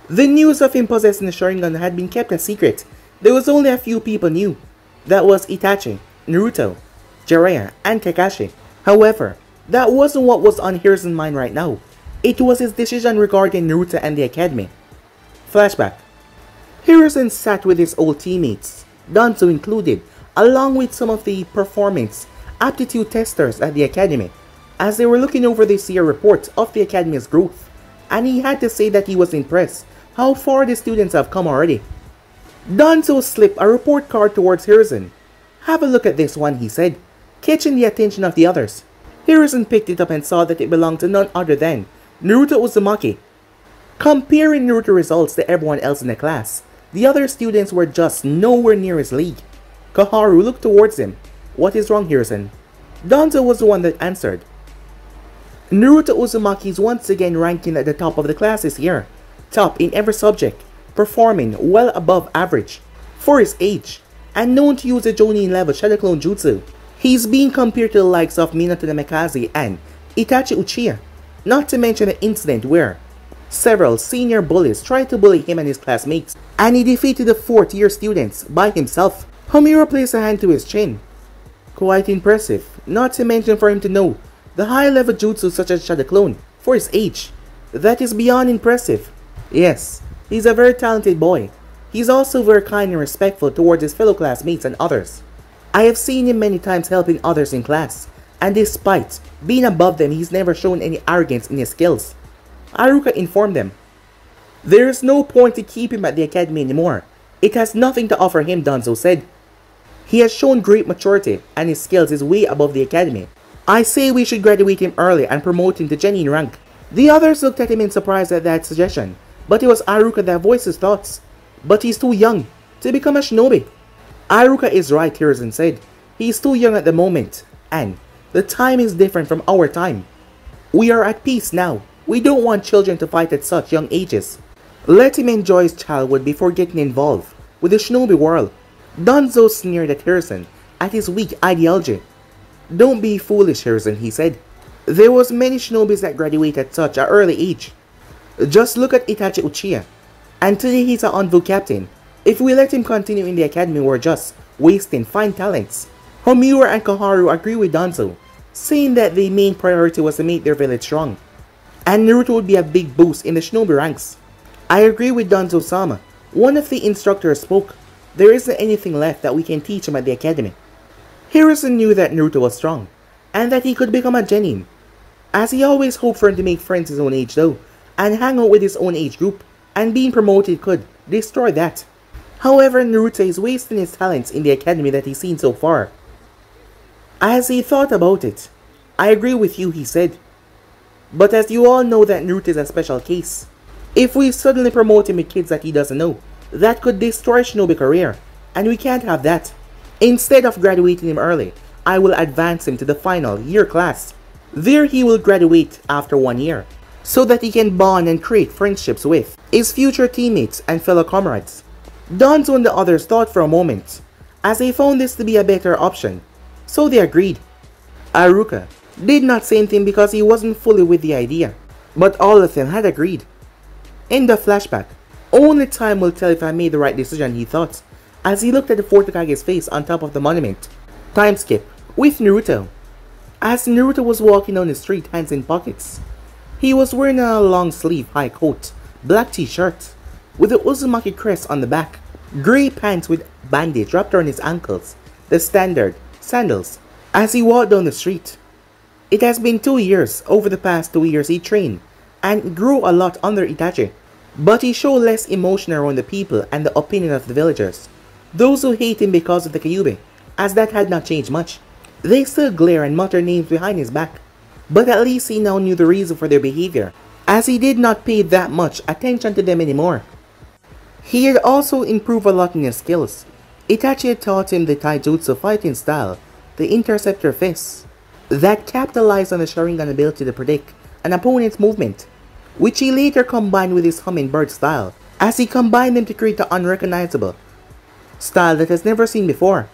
The news of him possessing the Sharingan had been kept a secret. There was only a few people knew. That was Itachi, Naruto, Jiraiya, and Kakashi. However, that wasn't what was on Hiruzen's mind right now. It was his decision regarding Naruto and the academy. Flashback. Hiruzen sat with his old teammates, Danzo included, along with some of the performance aptitude testers at the academy, as they were looking over this year's report of the academy's growth, and he had to say that he was impressed how far the students have come already. Danzo slipped a report card towards Hiruzen. Have a look at this one, he said, catching the attention of the others. Hiruzen picked it up and saw that it belonged to none other than Naruto Uzumaki. Comparing Naruto results to everyone else in the class, the other students were just nowhere near his league. Koharu looked towards him. What is wrong, Hiruzen? Danzo was the one that answered. Naruto Uzumaki is once again ranking at the top of the class this year. Top in every subject, performing well above average for his age, and known to use a Jonin level Shadow Clone Jutsu. He's being compared to the likes of Minato Namikaze and Itachi Uchiha, not to mention the incident where several senior bullies tried to bully him and his classmates, and he defeated the 4th year students by himself. Homura placed a hand to his chin. Quite impressive, not to mention for him to know the high level jutsu such as Shadow Clone for his age. That is beyond impressive. Yes, he's a very talented boy. He's also very kind and respectful towards his fellow classmates and others. I have seen him many times helping others in class, and despite being above them, he's never shown any arrogance in his skills. Aruka informed them. There is no point to keep him at the academy anymore. It has nothing to offer him, Danzo said. He has shown great maturity, and his skills is way above the academy. I say we should graduate him early and promote him to genin rank. The others looked at him in surprise at that suggestion, but it was Aruka that voiced his thoughts. But he's too young to become a shinobi. Aruka is right, Hiruzen said. He's too young at the moment, and the time is different from our time. We are at peace now. We don't want children to fight at such young ages. Let him enjoy his childhood before getting involved with the shinobi world. Danzo sneered at Hiruzen at his weak ideology. Don't be foolish, Hiruzen, he said. There was many shinobis that graduate at such an early age. Just look at Itachi Uchiha. And today he's an anbu captain. If we let him continue in the academy, we're just wasting fine talents. Homura and Koharu agree with Danzo, saying that the main priority was to make their village strong, and Naruto would be a big boost in the shinobi ranks. I agree with Danzo-sama. One of the instructors spoke. There isn't anything left that we can teach him at the academy. Hiruzen knew that Naruto was strong, and that he could become a genin, as he always hoped for him to make friends his own age though, and hang out with his own age group, and being promoted could destroy that. However, Naruto is wasting his talents in the academy that he's seen so far. As he thought about it, I agree with you, he said. But as you all know that Naruto is a special case. If we suddenly promote him with kids that he doesn't know, that could destroy shinobi career, and we can't have that. Instead of graduating him early, I will advance him to the final year class. There he will graduate after 1 year, so that he can bond and create friendships with his future teammates and fellow comrades. Danzo and the others thought for a moment, as they found this to be a better option, so they agreed. Aruka did not say anything because he wasn't fully with the idea, but all of them had agreed. In the flashback, only time will tell if I made the right decision, he thought, as he looked at the 4th Hokage's face on top of the monument. Time skip with Naruto. As Naruto was walking down the street, hands in pockets, he was wearing a long sleeve high coat, black t-shirt, with the Uzumaki crest on the back, grey pants with bandage wrapped around his ankles, the standard sandals, as he walked down the street. It has been 2 years. Over the past 2 years he trained and grew a lot under Itachi, but he showed less emotion around the people and the opinion of the villagers, those who hate him because of the Kyuubi, as that had not changed much. They still glare and mutter names behind his back, but at least he now knew the reason for their behavior, as he did not pay that much attention to them anymore. He had also improved a lot in his skills. Itachi had taught him the taijutsu fighting style, the interceptor fists, that capitalized on the sharingan ability to predict an opponent's movement, which he later combined with his hummingbird style, as he combined them to create the unrecognizable style that has never seen before.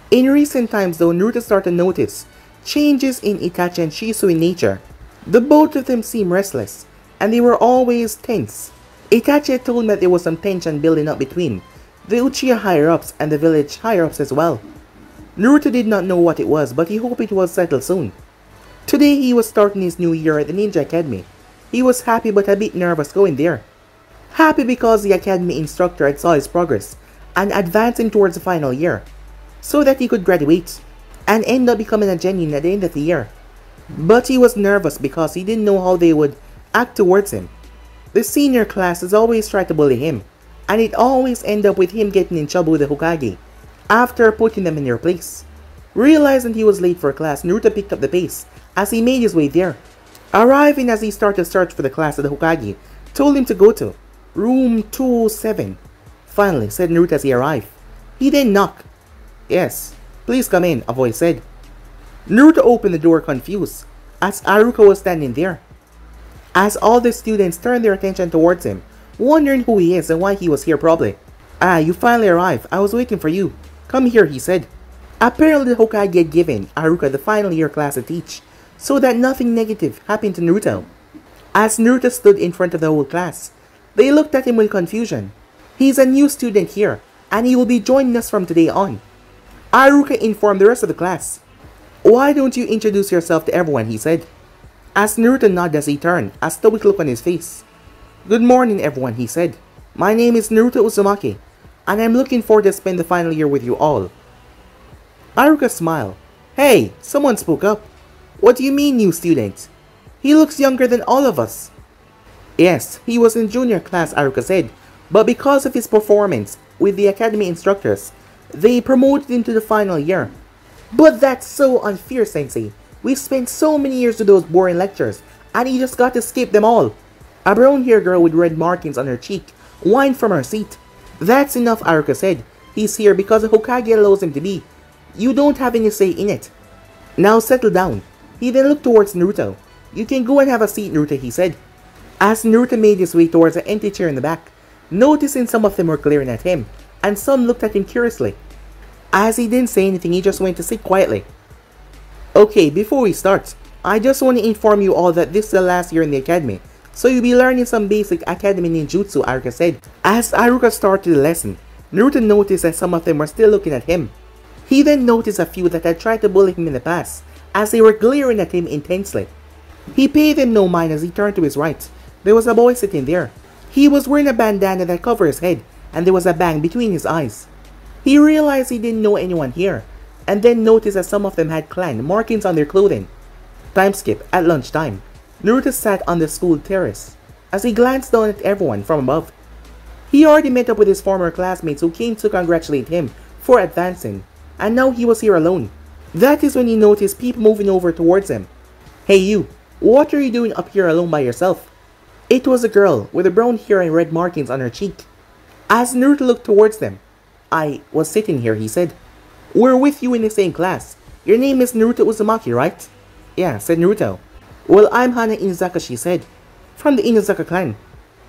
In recent times though, Naruto started to notice changes in Itachi and Shisui's nature. The both of them seemed restless, and they were always tense. Itachi had told him that there was some tension building up between the Uchiha higher-ups and the village higher-ups as well. Naruto did not know what it was, but he hoped it was settled soon. Today he was starting his new year at the Ninja Academy. He was happy but a bit nervous going there. Happy because the academy instructor had saw his progress and advanced him towards the final year, so that he could graduate and end up becoming a genin at the end of the year. But he was nervous because he didn't know how they would act towards him. The senior classes always tried to bully him, and it always ended up with him getting in trouble with the Hokage after putting them in their place. Realizing he was late for class, Naruto picked up the pace as he made his way there. Arriving as he started to search for the class that the Hokage told him to go to. Room 207. Finally, said Naruto as he arrived. He then knocked. Yes, please come in, a voice said. Naruto opened the door confused, as Aruka was standing there. As all the students turned their attention towards him, wondering who he is and why he was here probably. Ah, you finally arrived. I was waiting for you. Come here, he said. Apparently the Hokage had given Aruka the final year class to teach, so that nothing negative happened to Naruto. As Naruto stood in front of the whole class, they looked at him with confusion. He's a new student here, and he will be joining us from today on. Aruka informed the rest of the class. Why don't you introduce yourself to everyone, he said. As Naruto nodded as he turned, a stoic look on his face. Good morning everyone, he said. My name is Naruto Uzumaki, and I'm looking forward to spend the final year with you all. Aruka smiled. Hey, someone spoke up. What do you mean, new student? He looks younger than all of us. Yes, he was in junior class, Aruka said, but because of his performance with the academy instructors, they promoted him to the final year. But that's so unfair, Sensei. We spent so many years with those boring lectures, and he just got to skip them all. A brown-haired girl with red markings on her cheek whined from her seat. That's enough, Aruka said. He's here because the Hokage allows him to be. You don't have any say in it. Now settle down. He then looked towards Naruto. You can go and have a seat, Naruto, he said. As Naruto made his way towards an empty chair in the back, noticing some of them were glaring at him, and some looked at him curiously. As he didn't say anything, he just went to sit quietly. Okay, before we start, I just want to inform you all that this is the last year in the academy, so you'll be learning some basic academy ninjutsu, Aruka said. As Aruka started the lesson, Naruto noticed that some of them were still looking at him. He then noticed a few that had tried to bully him in the past, as they were glaring at him intensely. He paid them no mind as he turned to his right. There was a boy sitting there. He was wearing a bandana that covered his head, and there was a bang between his eyes. He realized he didn't know anyone here, and then noticed that some of them had clan markings on their clothing. Time skip at lunchtime. Naruto sat on the school terrace as he glanced down at everyone from above. He already met up with his former classmates who came to congratulate him for advancing, and now he was here alone. That is when he noticed people moving over towards him. Hey you, what are you doing up here alone by yourself? It was a girl with a brown hair and red markings on her cheek. As Naruto looked towards them, I was sitting here, he said. We're with you in the same class. Your name is Naruto Uzumaki, right? Yeah, said Naruto. Well, I'm Hana Inazaka, she said. From the Inazaka clan.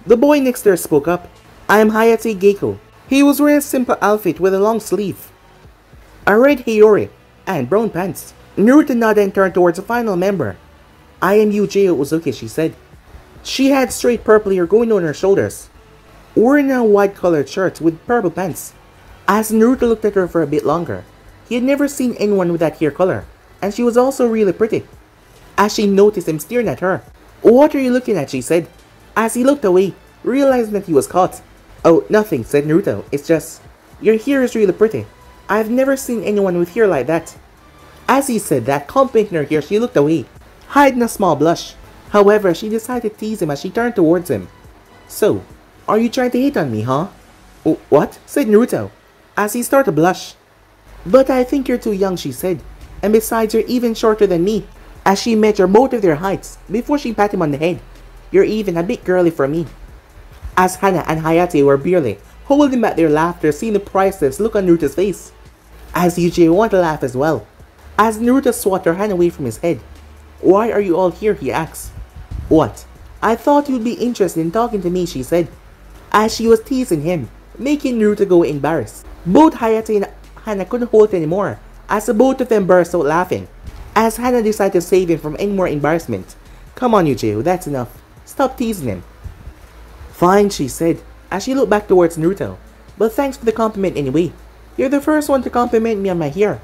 The boy next to her spoke up. I'm Hayate Geiko. He was wearing a simple outfit with a long sleeve, a red hiyori, and brown pants. Naruto nodded and turned towards the final member. I am Yujiro Uzuki, she said. She had straight purple hair going on her shoulders, wearing a white colored shirt with purple pants. As Naruto looked at her for a bit longer, he had never seen anyone with that hair color, and she was also really pretty. As she noticed him staring at her. What are you looking at, she said. As he looked away, realizing that he was caught. Oh, nothing, said Naruto. It's just, your hair is really pretty. I've never seen anyone with hair like that. As he said that, complimenting her hair, she looked away, hiding a small blush. However, she decided to tease him as she turned towards him. So, are you trying to hit on me, huh? Oh, what? Said Naruto, as he started to blush. But I think you're too young, she said. And besides, you're even shorter than me. As she measured both of their heights before she patted him on the head. You're even a bit girly for me. As Hana and Hayate were barely holding back their laughter, seeing the priceless look on Naruto's face. As Yuji wanted to laugh as well. As Naruto swatted her hand away from his head. Why are you all here, he asked. What? I thought you'd be interested in talking to me, she said. As she was teasing him, making Naruto go embarrassed. Both Hayate and Hana couldn't hold it anymore, as the both of them burst out laughing. As Hana decided to save him from any more embarrassment. Come on, Yuji, that's enough. Stop teasing him. Fine, she said, as she looked back towards Naruto. But thanks for the compliment anyway. You're the first one to compliment me on my hair.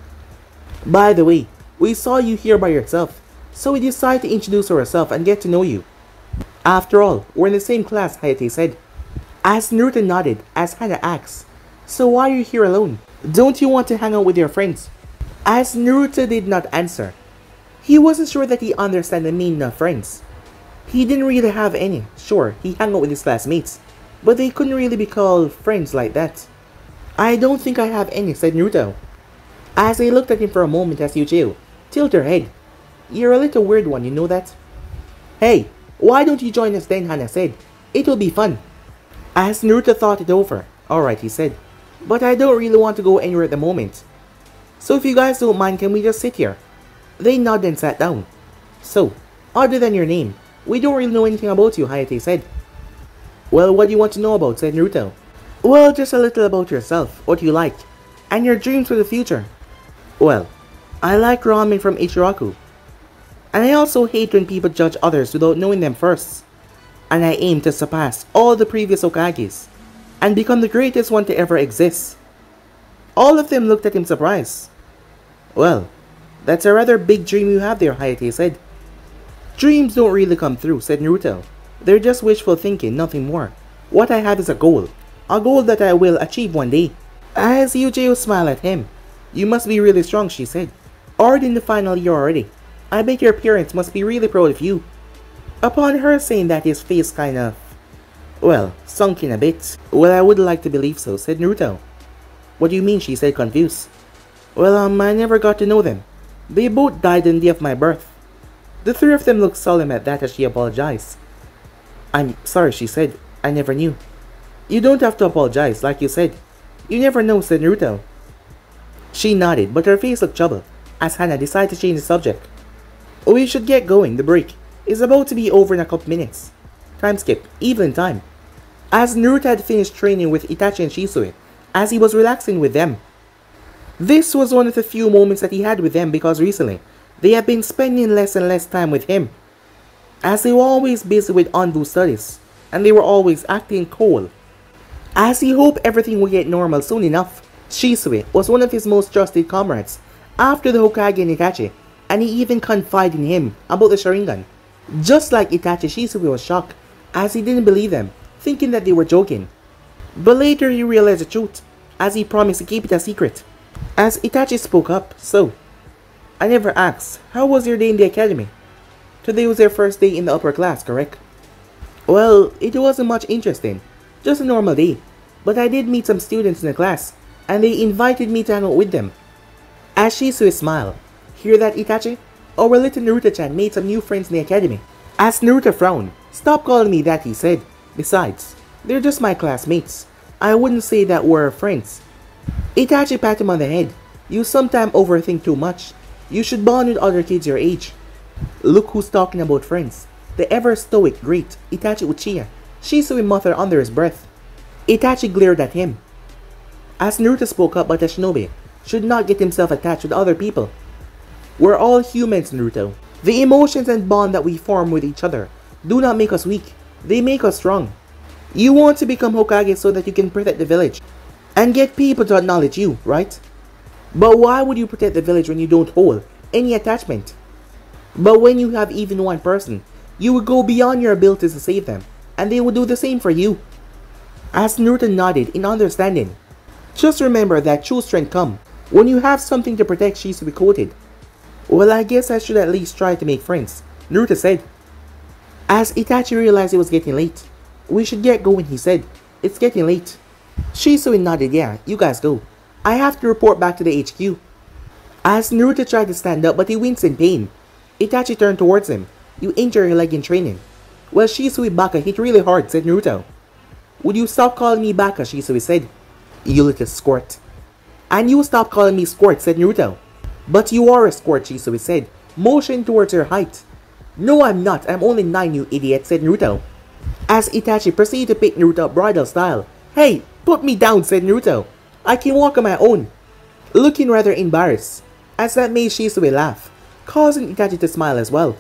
By the way, we saw you here by yourself, so we decided to introduce ourselves and get to know you. After all, we're in the same class, Hayate said. As Naruto nodded, as Hana asked, so why are you here alone? Don't you want to hang out with your friends? As Naruto did not answer. He wasn't sure that he understood the meaning of friends. He didn't really have any. Sure, he hung out with his classmates, but they couldn't really be called friends like that. I don't think I have any, said Naruto. As they looked at him for a moment as Yuji tilted her head. You're a little weird one, you know that? Hey, why don't you join us then, Hana said. It will be fun. As Naruto thought it over, alright he said, but I don't really want to go anywhere at the moment. So if you guys don't mind, can we just sit here? They nodded and sat down. So, other than your name, we don't really know anything about you, Hayate said. Well, what do you want to know about, said Naruto. Well, just a little about yourself, what you like, and your dreams for the future. Well, I like ramen from Ichiraku. And I also hate when people judge others without knowing them first. And I aim to surpass all the previous Hokages, and become the greatest one to ever exist. All of them looked at him surprised. Well, that's a rather big dream you have there, Hayate said. Dreams don't really come true, said Naruto. They're just wishful thinking, nothing more. What I have is a goal that I will achieve one day. As Yujiro smiled at him. You must be really strong, she said. Already in the final year already. I bet your parents must be really proud of you. Upon her saying that, his face kind of, well, sunk in a bit. Well, I would like to believe so, said Naruto. What do you mean, she said, confused. Well, I never got to know them. They both died on the day of my birth. The three of them looked solemn at that as she apologized. I'm sorry, she said. I never knew. You don't have to apologize, like you said. You never know, said Naruto. She nodded, but her face looked troubled, as Hana decided to change the subject. We should get going, the break is about to be over in a couple minutes. Time skip, evening time. As Naruto had finished training with Itachi and Shisui, as he was relaxing with them. This was one of the few moments that he had with them because recently, they had been spending less and less time with him. As they were always busy with anbu studies, and they were always acting cold. As he hoped everything would get normal soon enough, Shisui was one of his most trusted comrades after the Hokage and Itachi, and he even confided in him about the sharingan. Just like Itachi, Shisui was shocked as he didn't believe them, thinking that they were joking. But later he realized the truth, as he promised to keep it a secret. As Itachi spoke up, so, I never asked, how was your day in the academy? Today was their first day in the upper class, correct? Well, it wasn't much interesting, just a normal day, but I did meet some students in the class, and they invited me to hang out with them. As Shisui smiled, hear that, Itachi? Our little Naruto-chan made some new friends in the academy. As Naruto frowned, stop calling me that, he said. Besides, they're just my classmates. I wouldn't say that we're friends. Itachi patted him on the head. You sometimes overthink too much. You should bond with other kids your age. Look who's talking about friends. The ever stoic, great Itachi Uchiha. Shisui muttered under his breath. Itachi glared at him. As Naruto spoke up, but a shinobi should not get himself attached with other people. We're all humans, Naruto. The emotions and bond that we form with each other do not make us weak. They make us strong. You want to become Hokage so that you can protect the village and get people to acknowledge you, right? But why would you protect the village when you don't hold any attachment? But when you have even one person, you would go beyond your abilities to save them, and they would do the same for you. As Naruto nodded in understanding. Just remember that true strength comes when you have something to protect, Shisui quoted. Well, I guess I should at least try to make friends, Naruto said. As Itachi realized it was getting late. We should get going, he said. It's getting late. Shisui nodded, yeah, you guys go. I have to report back to the HQ. As Naruto tried to stand up, but he winced in pain. Itachi turned towards him. You injured your leg in training. Well, Shisui Baka hit really hard, said Naruto. Would you stop calling me Baka, Shisui said. You little squirt. And you stop calling me squirt, said Naruto. But you are a squirt, Shisui said, motioning towards her height. No, I'm not. I'm only 9, you idiot, said Naruto. As Itachi proceeded to pick Naruto up bridal style. Hey, put me down, said Naruto. I can walk on my own. Looking rather embarrassed, as that made Shisui laugh, causing Itachi to smile as well.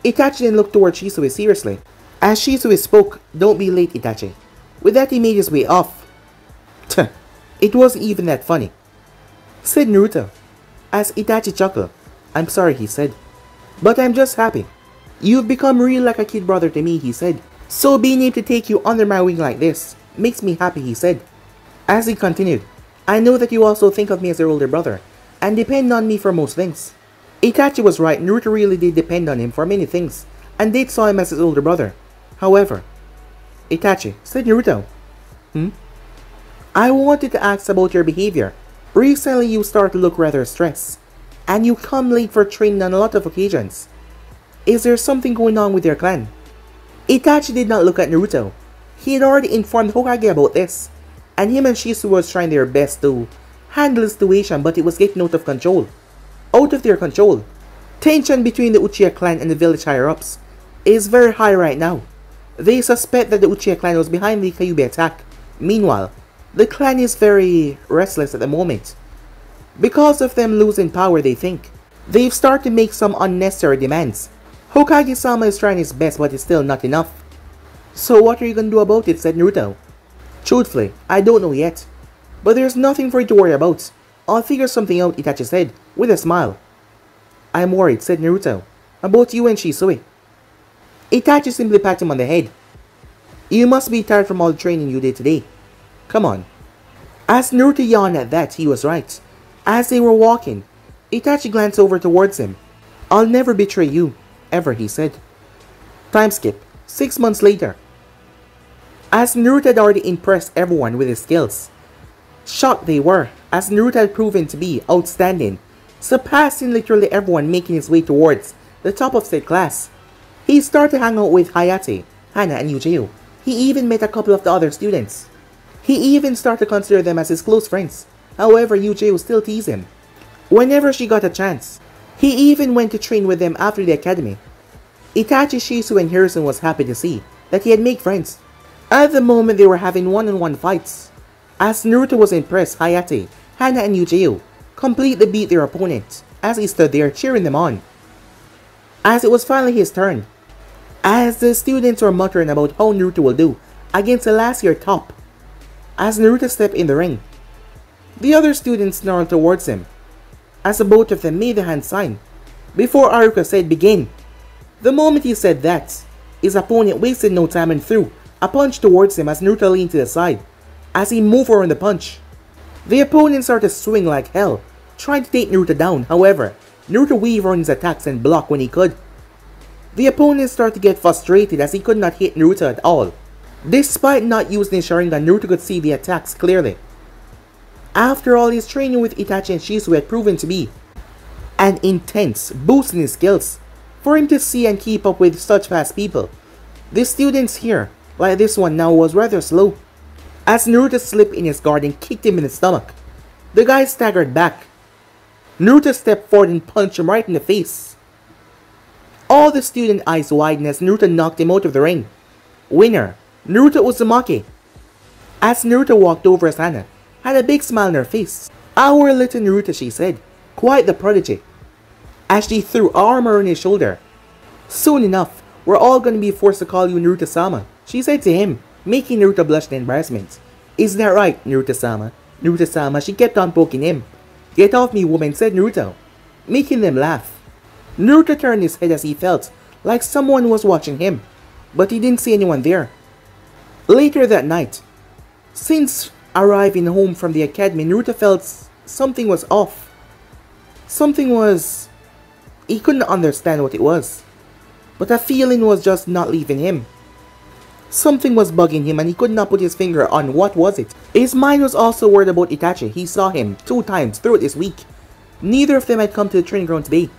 Itachi then looked toward Shisui seriously. As Shisui spoke, don't be late, Itachi. With that he made his way off. Tuh, it wasn't even that funny, said Naruto. As Itachi chuckled. I'm sorry, he said. But I'm just happy. You've become real like a kid brother to me, he said. So being able to take you under my wing like this makes me happy, he said. As he continued, I know that you also think of me as your older brother and depend on me for most things. Itachi was right, Naruto really did depend on him for many things and did saw him as his older brother. However, Itachi, said Naruto. I wanted to ask about your behavior. Recently you start to look rather stressed, and you come late for training on a lot of occasions. Is there something going on with your clan? Itachi did not look at Naruto. He had already informed Hokage about this, and him and Shizu was trying their best to handle the situation, but it was getting out of control. Out of their control. Tension between the Uchiha clan and the village higher-ups is very high right now. They suspect that the Uchiha clan was behind the Kyuubi attack. Meanwhile, the clan is very restless at the moment. Because of them losing power, they think. They've started to make some unnecessary demands. Hokage-sama is trying his best, but it's still not enough. So what are you gonna do about it, said Naruto. Truthfully, I don't know yet. But there's nothing for you to worry about. I'll figure something out, Itachi said, with a smile. I'm worried, said Naruto, about you and Shisui. Itachi simply patted him on the head. You must be tired from all the training you did today. Come on. As Naruto yawned at that, he was right. As they were walking, Itachi glanced over towards him. I'll never betray you, ever, he said. Time skip. 6 months later. As Naruto had already impressed everyone with his skills. Shocked they were, as Naruto had proven to be outstanding, surpassing literally everyone making his way towards the top of said class. He started to hang out with Hayate, Hana, and Yujiro. He even met a couple of the other students. He even started to consider them as his close friends. However, Yujiro still teased him. Whenever she got a chance, he even went to train with them after the academy. Itachi, Shizu, and Hiruzen was happy to see that he had made friends. At the moment, they were having one-on-one fights. As Naruto was impressed, Hayate, Hana, and Yujiro completely beat their opponent as he stood there cheering them on. As it was finally his turn, as the students were muttering about how Naruto will do against the last year top, as Naruto stepped in the ring, the other students snarled towards him, as the both of them made the hand sign, before Aruka said begin. The moment he said that, his opponent wasted no time and threw a punch towards him as Naruto leaned to the side, as he moved around the punch. The opponent started to swing like hell, trying to take Naruto down. However, Naruto weaved around his attacks and blocked when he could. The opponent started to get frustrated as he could not hit Naruto at all. Despite not using his sharingan, Naruto could see the attacks clearly. After all, his training with Itachi and Shizu had proven to be an intense boost in his skills. For him to see and keep up with such fast people, the students here, like this one now, was rather slow. As Naruto slipped in his guard and kicked him in the stomach, the guy staggered back. Naruto stepped forward and punched him right in the face. All the student eyes widened as Naruto knocked him out of the ring. Winner, Naruto Uzumaki. As Naruto walked over, as Hana had a big smile on her face. Our little Naruto, she said, quite the prodigy, as she threw armor on his shoulder. Soon enough, we're all going to be forced to call you Naruto-sama, she said to him, making Naruto blush in embarrassment. Is that right, Naruto-sama? Naruto-sama, she kept on poking him. Get off me, woman, said Naruto, making them laugh. Naruto turned his head as he felt like someone was watching him, but he didn't see anyone there. Later that night, since arriving home from the academy, Naruto felt something was off. He couldn't understand what it was, but a feeling was just not leaving him. Something was bugging him and he could not put his finger on what was it. His mind was also worried about Itachi. He saw him 2 times throughout this week. Neither of them had come to the training ground today.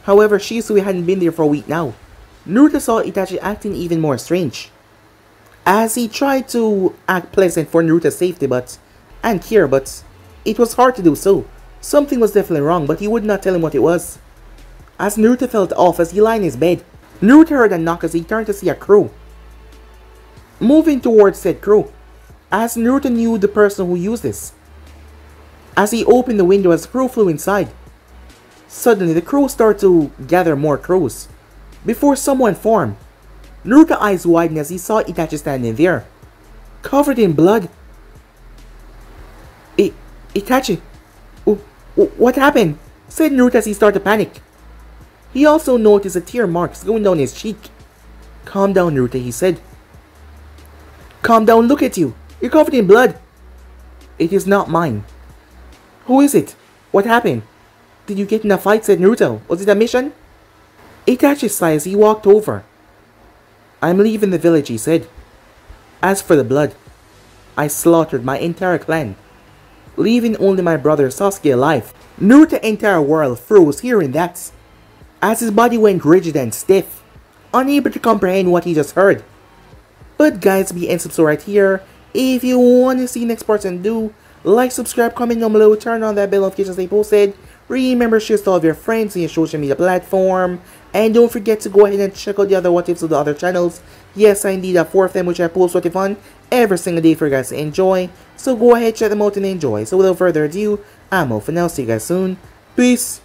However, Shisui hadn't been there for a week now. Naruto saw Itachi acting even more strange, as he tried to act pleasant for Naruto's safety and care, but it was hard to do so. Something was definitely wrong, but he would not tell him what it was. As Naruto felt off as he lay in his bed, Naruto heard a knock as he turned to see a crow moving towards said crow, as Naruto knew the person who used this. As he opened the window, as the crow flew inside, suddenly the crow started to gather more crows before someone formed. Naruto's eyes widened as he saw Itachi standing there, covered in blood. Itachi, what happened? Said Naruto as he started to panic. He also noticed the tear marks going down his cheek. Calm down, Naruto, he said. Calm down, look at you. You're covered in blood. It is not mine. Who is it? What happened? Did you get in a fight, said Naruto. Was it a mission? Itachi sighed as he walked over. I'm leaving the village, he said. As for the blood, I slaughtered my entire clan, leaving only my brother Sasuke alive. Naruto's entire world froze hearing that. as his body went rigid and stiff, unable to comprehend what he just heard. But guys, we end episode right here. If you want to see next part and do, like, subscribe, comment down below, turn on that bell notification stay posted. Remember, share to all of your friends on your social media platform. And don't forget to go ahead and check out the other what ifs of the other channels. Yes, I indeed have 4 of them which I post what if on every single day for you guys to enjoy. So go ahead, check them out and enjoy. So without further ado, I'm out for now. See you guys soon. Peace.